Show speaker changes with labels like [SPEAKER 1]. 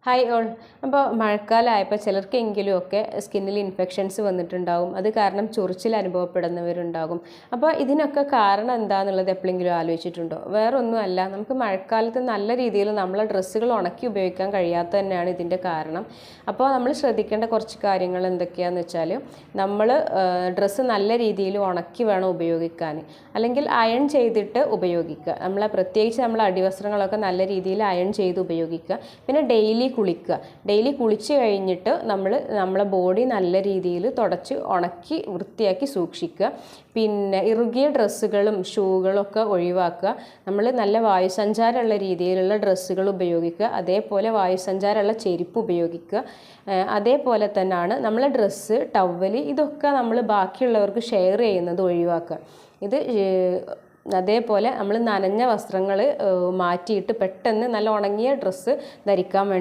[SPEAKER 1] Hi all. അപ്പോൾ മഴക്കാലമായപ്പോൾ ചിലർക്കെങ്കിലുമൊക്കെ സ്കിന്നിൽ infections വന്നിട്ടുണ്ടാകും. അത് കാരണം ചൊറിച്ചിൽ അനുഭവപ്പെടുന്നവരുണ്ടാകും. അപ്പോൾ ഇതിനൊക്കെ കാരണം എന്താണെന്നുള്ളത് എപ്പോഴെങ്കിലും ആലോചിച്ചിട്ടുണ്ടോ? വേറെ ഒന്നുമല്ല, നമുക്ക് മഴക്കാലത്ത് നല്ല രീതിയിൽ നമ്മളെ ഡ്രസ്സുകൾ ഉണക്കി ഉപയോഗിക്കാൻ കഴിയാത്ത തന്നെയാണ് ഇതിൻ്റെ കാരണം. അപ്പോൾ നമ്മൾ ശ്രദ്ധിക്കേണ്ട കുറച്ച് കാര്യങ്ങൾ എന്തൊക്കെയാണെന്ന് വെച്ചാൽ, നമ്മൾ ഡ്രസ്സ് നല്ല രീതിയിൽ ഉണക്കി വേണം ഉപയോഗിക്കാൻ, അല്ലെങ്കിൽ അയൺ ചെയ്തിട്ട് ഉപയോഗിക്കുക. പ്രത്യേകിച്ച് നമ്മൾ അടിവസ്ത്രങ്ങളൊക്കെ നല്ല രീതിയിൽ അയൺ ചെയ്ത് ഉപയോഗിക്കുക. പിന്നെ ഡെയിലി കുളിച്ച് കഴിഞ്ഞിട്ട് നമ്മളെ ബോഡി നല്ല രീതിയിൽ തുടച്ച് ഉണക്കി വൃത്തിയാക്കി സൂക്ഷിക്കുക. പിന്നെ ഇറുകിയ ഡ്രസ്സുകളും ഷൂകളും ഒക്കെ ഒഴിവാക്കുക. നമ്മൾ നല്ല വായുസഞ്ചാരമുള്ള രീതിയിലുള്ള ഡ്രസ്സുകൾ ഉപയോഗിക്കുക. അതേപോലെ വായുസഞ്ചാരമുള്ള ചെരുപ്പ് ഉപയോഗിക്കുക. അതേപോലെ തന്നെയാണ് നമ്മളെ ഡ്രസ്സ്, ടവല് ഇതൊക്കെ നമ്മൾ ബാക്കിയുള്ളവർക്ക് ഷെയർ ചെയ്യുന്നത് ഒഴിവാക്കുക. അതേപോലെ നമ്മൾ നനഞ്ഞ വസ്ത്രങ്ങൾ മാറ്റിയിട്ട് പെട്ടെന്ന് നല്ല ഉണങ്ങിയ ഡ്രസ്സ് ധരിക്കാൻ വേണ്ടി